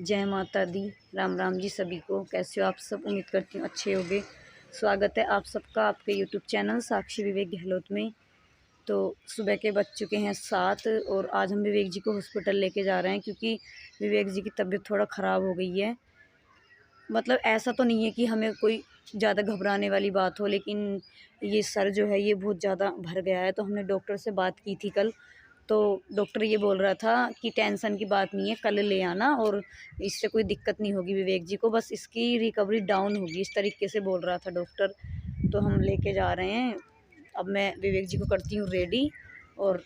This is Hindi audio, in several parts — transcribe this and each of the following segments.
जय माता दी। राम राम जी सभी को। कैसे हो आप सब? उम्मीद करती हूँ अच्छे होंगे। स्वागत है आप सबका आपके यूट्यूब चैनल साक्षी विवेक गहलोत में। तो सुबह के बज चुके हैं 7 और आज हम विवेक जी को हॉस्पिटल लेके जा रहे हैं क्योंकि विवेक जी की तबीयत थोड़ा ख़राब हो गई है। मतलब ऐसा तो नहीं है कि हमें कोई ज़्यादा घबराने वाली बात हो, लेकिन ये सर जो है ये बहुत ज़्यादा भर गया है। तो हमने डॉक्टर से बात की थी कल, तो डॉक्टर ये बोल रहा था कि टेंशन की बात नहीं है, कल ले आना और इससे कोई दिक्कत नहीं होगी विवेक जी को, बस इसकी रिकवरी डाउन होगी, इस तरीके से बोल रहा था डॉक्टर। तो हम लेके जा रहे हैं। अब मैं विवेक जी को करती हूँ रेडी और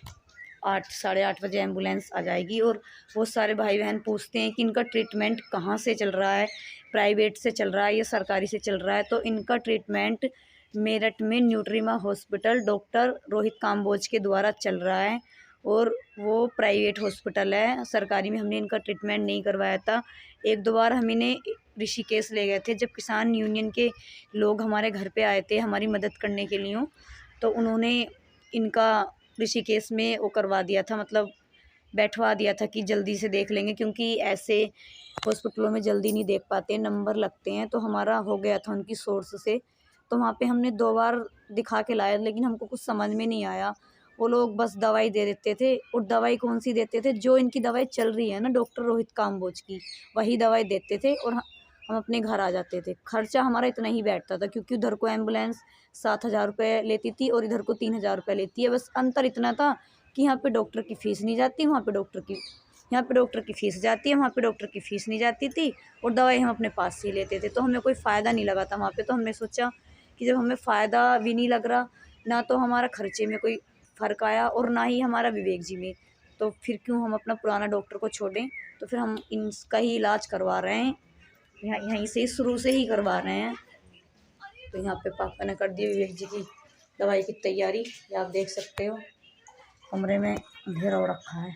8 साढ़े 8 बजे एम्बुलेंस आ जाएगी। और बहुत सारे भाई बहन पूछते हैं कि इनका ट्रीटमेंट कहाँ से चल रहा है, प्राइवेट से चल रहा है या सरकारी से चल रहा है। तो इनका ट्रीटमेंट मेरठ में न्यूट्रीमा हॉस्पिटल डॉक्टर रोहित काम्बोज के द्वारा चल रहा है और वो प्राइवेट हॉस्पिटल है। सरकारी में हमने इनका ट्रीटमेंट नहीं करवाया था। एक दो बार हम इन्हें ऋषिकेश ले गए थे जब किसान यूनियन के लोग हमारे घर पे आए थे हमारी मदद करने के लिए, तो उन्होंने इनका ऋषिकेश में वो करवा दिया था, मतलब बैठवा दिया था कि जल्दी से देख लेंगे, क्योंकि ऐसे हॉस्पिटलों में जल्दी नहीं देख पाते, नंबर लगते हैं। तो हमारा हो गया था उनकी सोर्स से। तो वहाँ पे हमने 2 बार दिखा के लाया, लेकिन हमको कुछ समझ में नहीं आया। वो लोग बस दवाई दे देते थे और दवाई कौन सी देते थे, जो इनकी दवाई चल रही है ना डॉक्टर रोहित काम्बोज की, वही दवाई देते थे और हम अपने घर आ जाते थे। खर्चा हमारा इतना ही बैठता था क्योंकि उधर को एम्बुलेंस 7,000 रुपये लेती थी और इधर को 3,000 रुपये लेती है। बस अंतर इतना था कि यहाँ पे डॉक्टर की फ़ीस नहीं जाती, वहाँ पे डॉक्टर की फ़ीस जाती है, वहाँ पे डॉक्टर की फ़ीस नहीं जाती थी और दवाई हम अपने पास से ही लेते थे। तो हमें कोई फ़ायदा नहीं लगा था वहाँ पे। तो हमने सोचा कि जब हमें फ़ायदा भी नहीं लग रहा, ना तो हमारा खर्चे में कोई फ़र्क आया और ना ही हमारा विवेक जी में, तो फिर क्यों हम अपना पुराना डॉक्टर को छोड़ें। तो फिर हम इनका ही इलाज करवा रहे हैं, यहीं से शुरू से ही करवा रहे हैं। तो यहाँ पे पापा ने कर दी विवेक जी की दवाई की तैयारी, ये आप देख सकते हो। कमरे में अंधेरा हो रखा है,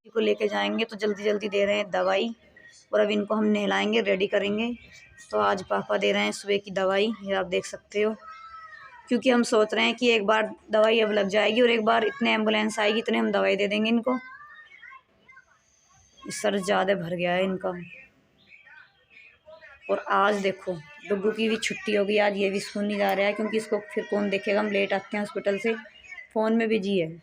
इनको लेके जाएंगे तो जल्दी जल्दी दे रहे हैं दवाई और अब इनको हम नहलाएंगे, रेडी करेंगे। तो आज पापा दे रहे हैं सुबह की दवाई, ये आप देख सकते हो, क्योंकि हम सोच रहे हैं कि एक बार दवाई अब लग जाएगी और एक बार इतने एम्बुलेंस आएगी इतने हम दवाई दे देंगे इनको। इस सर ज़्यादा भर गया है इनका। और आज देखो डुग्गू की भी छुट्टी होगी, आज ये भी स्कूल नहीं जा रहा है क्योंकि इसको फिर कौन देखेगा, हम लेट आते हैं हॉस्पिटल से, फ़ोन में बिजी है।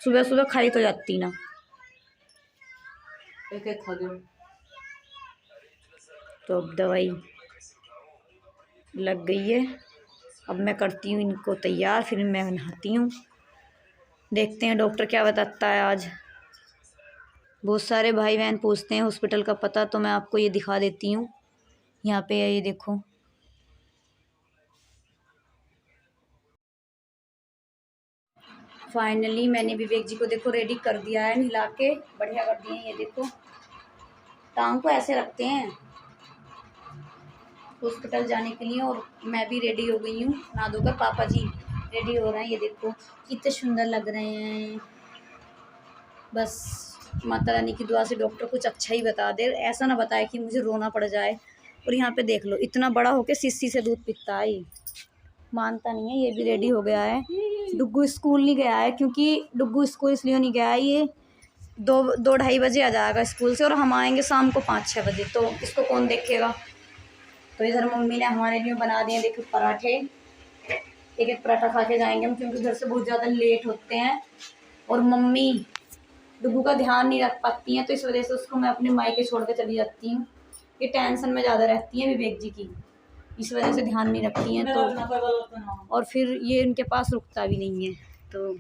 सुबह सुबह खाई तो जाती ना, एक एक खा दो। तो अब दवाई लग गई है, अब मैं करती हूँ इनको तैयार, फिर मैं नहाती हूँ। देखते हैं डॉक्टर क्या बताता है आज। बहुत सारे भाई बहन पूछते हैं हॉस्पिटल का पता, तो मैं आपको ये दिखा देती हूँ। यहाँ पे है, ये देखो। फाइनली मैंने विवेक जी को देखो रेडी कर दिया है, नहला के बढ़िया कर दिए हैं। ये देखो टांग को ऐसे रखते हैं हॉस्पिटल जाने के लिए। और मैं भी रेडी हो गई हूँ नहा धोकर, पापा जी रेडी हो रहे हैं। ये देखो कितने सुंदर लग रहे हैं। बस माता रानी की दुआ से डॉक्टर कुछ अच्छा ही बता दे, ऐसा ना बताए कि मुझे रोना पड़ जाए। और यहाँ पे देख लो इतना बड़ा होके शीशी से दूध पीता है, मानता नहीं है। ये भी रेडी हो गया है। डुग्गू स्कूल नहीं गया है क्योंकि डुग्गू स्कूल इसलिए नहीं गया है, ये 2-2:30 बजे आ जाएगा स्कूल से और हम आएंगे शाम को 5-6 बजे, तो इसको कौन देखेगा। तो इधर मम्मी ने हमारे लिए बना दिए देखो पराठे, एक एक पराठा खा के जाएंगे हम क्योंकि घर से बहुत ज़्यादा लेट होते हैं। और मम्मी डुग्गू का ध्यान नहीं रख पाती हैं, तो इस वजह से उसको मैं अपने मायके छोड़ के चली जाती हूँ। ये टेंशन में ज़्यादा रहती हैं विवेक जी की, इस वजह से ध्यान नहीं रखती हैं। तो और फिर ये इनके पास रुकता भी नहीं है, तो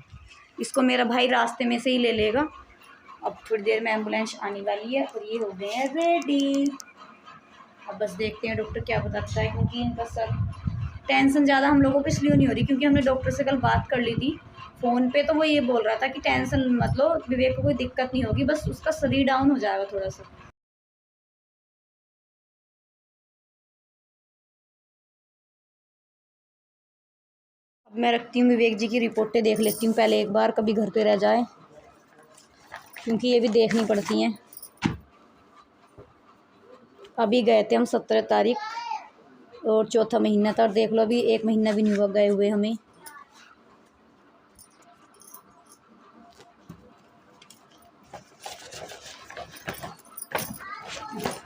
इसको मेरा भाई रास्ते में से ही ले लेगा। अब थोड़ी देर में एम्बुलेंस आने वाली है और ये हो गए हैं रेडी। अब बस देखते हैं डॉक्टर क्या बताता है, क्योंकि इनका सर टेंशन ज़्यादा हम लोगों को इसलिए नहीं हो रही क्योंकि हमने डॉक्टर से कल बात कर ली थी फ़ोन पे। तो वो ये बोल रहा था कि टेंशन मत लो, विवेक को कोई दिक्कत नहीं होगी, बस उसका शरीर डाउन हो जाएगा थोड़ा सा। अब मैं रखती हूँ विवेक जी की रिपोर्टें देख लेती हूँ पहले एक बार, कभी घर पे रह जाए, क्योंकि ये भी देखनी पड़ती हैं। अभी गए थे हम 17 तारीख और चौथा महीना था, और देख लो अभी 1 महीना भी नहीं हुआ गए हुए हमें।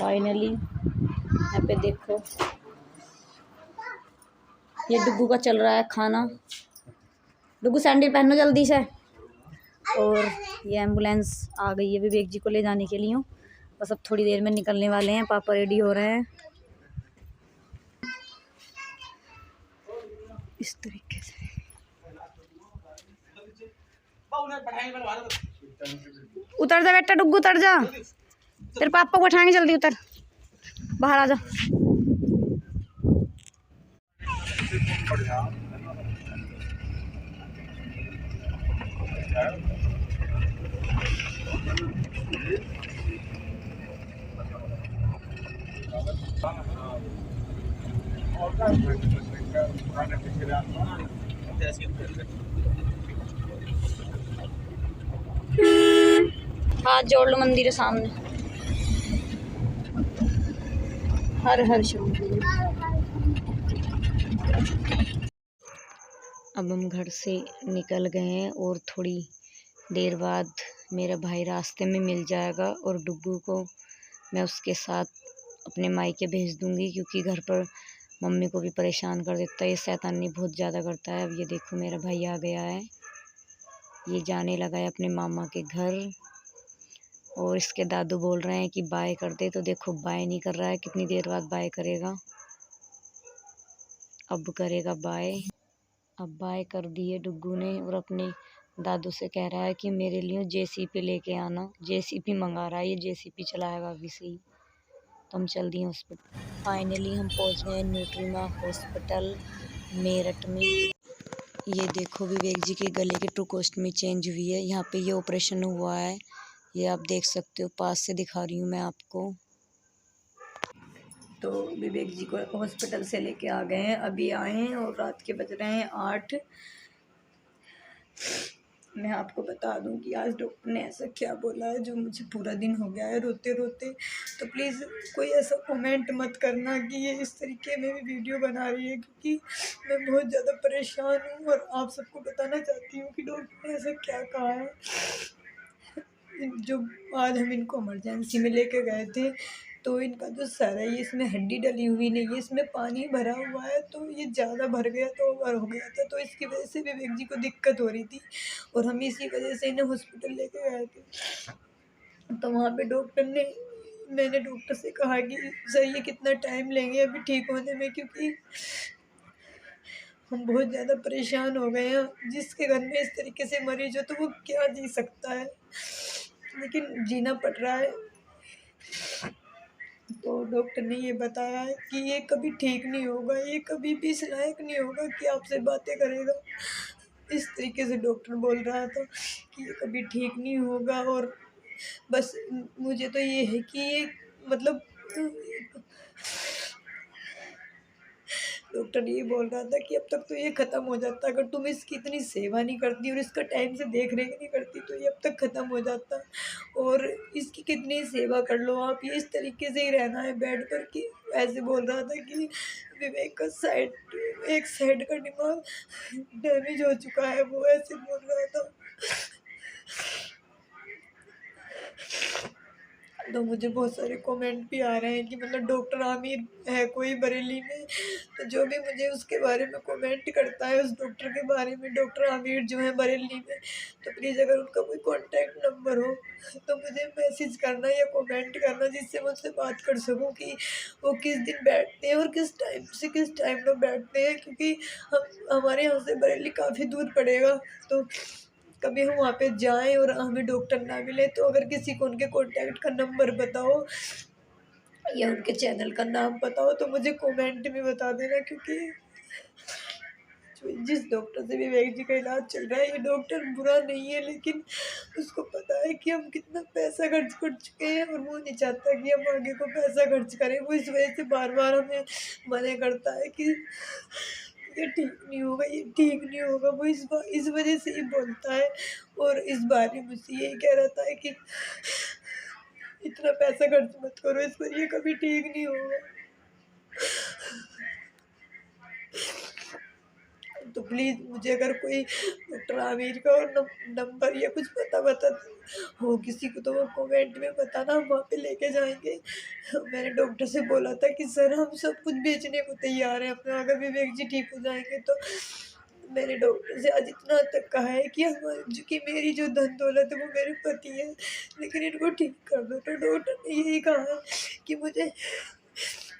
फाइनली यहाँ पे देखो ये डुग्गू का चल रहा है खाना। डुग्गू सैंडल पहनो जल्दी से। और ये एम्बुलेंस आ गई है विवेक जी को ले जाने के लिए। बस अब थोड़ी देर में निकलने वाले हैं। पापा रेडी हो रहे हैं इस तरीके से। उतर जा बेटा डुग्गू, उतर जा। तेरे पापा को उठाएंगे, जल्दी उतर, बाहर आ जा। हाथ जोड़ लो मंदिर के सामने। हर हर शिव। अब हम घर से निकल गए हैं और थोड़ी देर बाद मेरा भाई रास्ते में मिल जाएगा और डुग्गू को मैं उसके साथ अपने मायके भेज दूंगी, क्योंकि घर पर मम्मी को भी परेशान कर देता है। ये शैतानी बहुत ज़्यादा करता है। अब ये देखो मेरा भाई आ गया है, ये जाने लगा है अपने मामा के घर। और इसके दादू बोल रहे हैं कि बाय कर दे, तो देखो बाय नहीं कर रहा है। कितनी देर बाद बाय करेगा। अब करेगा बाय। अब बाय कर दिए डुग्गू ने और अपने दादू से कह रहा है कि मेरे लिए जेसीपी लेके आना। जेसीपी मंगा रहा है, ये जेसीपी चलाएगा अभी से ही। तो हम चल दिए हॉस्पिटल। फाइनली हम पहुंच गए न्यूट्रीमा हॉस्पिटल मेरठ में। ये देखो विवेक जी के गले की ट्रूकोस्टमी चेंज हुई है। यहाँ पे ये ऑपरेशन हुआ है, ये आप देख सकते हो। पास से दिखा रही हूँ मैं आपको। तो विवेक जी को हॉस्पिटल से लेके आ गए हैं, अभी आए हैं और रात के बज रहे हैं 8। मैं आपको बता दूं कि आज डॉक्टर ने ऐसा क्या बोला है जो मुझे पूरा दिन हो गया है रोते रोते। तो प्लीज़ कोई ऐसा कमेंट मत करना कि ये इस तरीके में भी वीडियो बना रही है, क्योंकि मैं बहुत ज़्यादा परेशान हूँ और आप सबको बताना चाहती हूँ कि डॉक्टर ने ऐसा क्या कहा है। जो आज हम इनको इमरजेंसी में लेके गए थे, तो इनका जो सर है ये इसमें हड्डी डली हुई नहीं है, इसमें पानी भरा हुआ है। तो ये ज़्यादा भर गया तो ओवर हो गया था, तो इसकी वजह से विवेक जी को दिक्कत हो रही थी और हम इसी वजह से इन्हें हॉस्पिटल लेके गए थे। तो वहाँ पे मैंने डॉक्टर से कहा कि सर ये कितना टाइम लेंगे अभी ठीक होने में, क्योंकि हम बहुत ज़्यादा परेशान हो गए हैं। जिसके घर में इस तरीके से मरीज हो तो वो क्या जी सकता है, लेकिन जीना पड़ रहा है। तो डॉक्टर ने ये बताया है कि ये कभी ठीक नहीं होगा, ये कभी भी इस लायक नहीं होगा कि आपसे बातें करेगा। इस तरीके से डॉक्टर बोल रहा था कि ये कभी ठीक नहीं होगा। और बस मुझे तो ये है कि ये मतलब डॉक्टर ये बोल रहा था कि अब तक तो ये ख़त्म हो जाता, अगर तुम इसकी इतनी सेवा नहीं करती और इसका टाइम से देख रेख नहीं करती तो ये अब तक ख़त्म हो जाता। और इसकी कितनी सेवा कर लो आप, ये इस तरीके से ही रहना है बेड पर। कि ऐसे बोल रहा था कि विवेक का एक साइड का दिमाग डैमेज हो चुका है, वो ऐसे बोल रहा था। तो मुझे बहुत सारे कमेंट भी आ रहे हैं कि मतलब डॉक्टर आमिर है कोई बरेली में, तो जो भी मुझे उसके बारे में कमेंट करता है उस डॉक्टर के बारे में, डॉक्टर आमिर जो है बरेली में, तो प्लीज़ अगर उनका कोई कॉन्टैक्ट नंबर हो तो मुझे मैसेज करना या कमेंट करना, जिससे मैं उससे बात कर सकूं कि वो किस दिन बैठते हैं और किस टाइम से किस टाइम पर बैठते हैं। क्योंकि हमारे यहाँ से बरेली काफ़ी दूर पड़ेगा, तो कभी हम वहाँ पे जाएं और हमें डॉक्टर ना मिले, तो अगर किसी को उनके कॉन्टैक्ट का नंबर बताओ या उनके चैनल का नाम पता हो तो मुझे कमेंट में बता देना। क्योंकि जिस डॉक्टर से विवेक जी का इलाज चल रहा है, ये डॉक्टर बुरा नहीं है, लेकिन उसको पता है कि हम कितना पैसा खर्च कर चुके हैं और वो नहीं चाहता कि हम आगे को पैसा खर्च करें। वो इस वजह से बार बार हमें मना करता है कि ये ठीक नहीं होगा, ये ठीक नहीं होगा। वो इस वजह से ही बोलता है। और इस बार मुझसे यही कह रहा था कि इतना पैसा खर्च मत करो इस पर, ये कभी ठीक नहीं होगा। तो प्लीज़ मुझे अगर कोई डॉक्टर आमिर का और नंबर या कुछ पता हो किसी को तो वो कमेंट में बताना, हम वहाँ पे लेके जाएँगे। मैंने डॉक्टर से बोला था कि सर हम सब कुछ बेचने को तैयार हैं अपना, अगर विवेक जी ठीक हो जाएँगे तो। मैंने डॉक्टर से आज इतना तक कहा है कि कि मेरी जो धन दौलत है वो मेरे पति है, लेकिन इनको ठीक कर दो। तो डॉक्टर ने यही कहा है कि मुझे,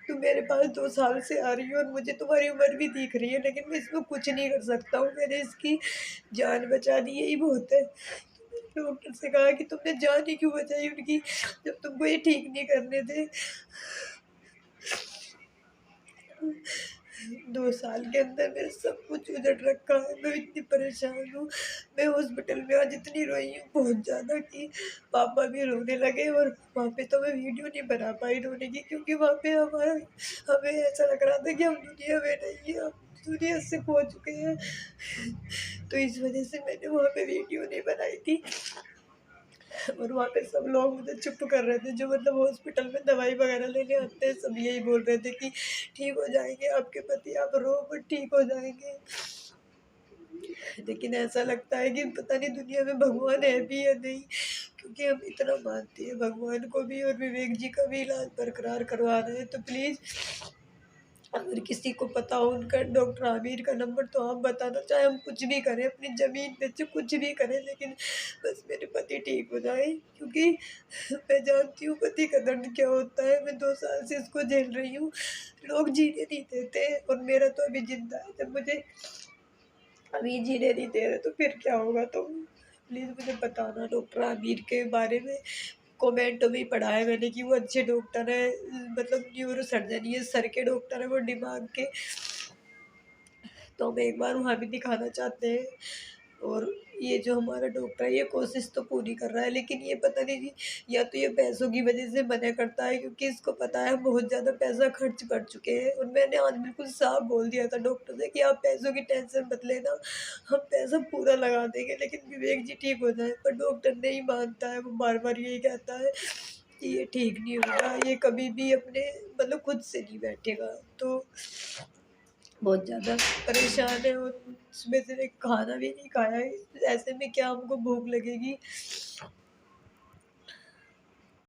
तुम मेरे पास 2 साल से आ रही हो और मुझे तुम्हारी उम्र भी दिख रही है, लेकिन मैं इसमें कुछ नहीं कर सकता हूँ, मैंने इसकी जान बचा दी, यही बहुत है। तो डॉक्टर से कहा कि तुमने जान ही क्यों बचाई उनकी, जब तुमको ये ठीक नहीं करने थे। 2 साल के अंदर मेरा सब कुछ उजड़ रखा है, मैं इतनी परेशान हूँ। मैं हॉस्पिटल में आज इतनी रोई हूँ बहुत ज़्यादा कि पापा भी रोने लगे, और वहाँ पे तो मैं वीडियो नहीं बना पाई रोने की, क्योंकि वहाँ पे हमें ऐसा लग रहा था कि हम दुनिया में नहीं हैं, हम दुनिया से खो चुके हैं। तो इस वज़ह से मैंने वहाँ पे वीडियो नहीं बनाई थी। और वहाँ पे सब लोग मुझे चुप कर रहे थे, जो मतलब हॉस्पिटल में दवाई वगैरह लेने आते हैं, सब यही बोल रहे थे कि ठीक हो जाएँगे आपके पति, आप रो मत, ठीक हो जाएँगे। लेकिन ऐसा लगता है कि पता नहीं दुनिया में भगवान है भी या नहीं, क्योंकि हम इतना मानते हैं भगवान को भी, और विवेक जी का भी इलाज बरकरार करवा रहे हैं। तो प्लीज़ अगर किसी को पता हो उनका डॉक्टर आमिर का नंबर तो आप बताना, चाहे हम कुछ भी करें, अपनी ज़मीन बेचें, कुछ भी करें, लेकिन बस मेरे पति ठीक हो जाए, क्योंकि मैं जानती हूँ पति का दर्द क्या होता है। मैं 2 साल से इसको झेल रही हूँ, लोग जीने नहीं देते, और मेरा तो अभी ज़िंदा है, जब मुझे अभी जीने नहीं दे रहे तो फिर क्या होगा। तो प्लीज़ मुझे बताना डॉक्टर आमिर के बारे में। कमेंटों में ही पढ़ा है मैंने कि वो अच्छे डॉक्टर हैं, मतलब न्यूरो सर्जन, ये सर के डॉक्टर हैं, वो दिमाग के। तो हम एक बार वहाँ भी दिखाना चाहते हैं। और ये जो हमारा डॉक्टर है ये कोशिश तो पूरी कर रहा है, लेकिन ये पता नहीं जी, या तो ये पैसों की वज़ह से मना करता है, क्योंकि इसको पता है हम बहुत ज़्यादा पैसा खर्च कर चुके हैं। और मैंने आज बिल्कुल साफ बोल दिया था डॉक्टर से कि आप पैसों की टेंशन मत लेना, हम पैसा पूरा लगा देंगे, लेकिन विवेक जी ठीक हो जाएँ। पर डॉक्टर नहीं मानता है, वो बार-बार यही कहता है कि ये ठीक नहीं होगा, ये कभी भी अपने मतलब खुद से नहीं बैठेगा। तो बहुत ज़्यादा परेशान है, और सुबह से खाना भी नहीं खाया है, ऐसे में क्या हमको भूख लगेगी।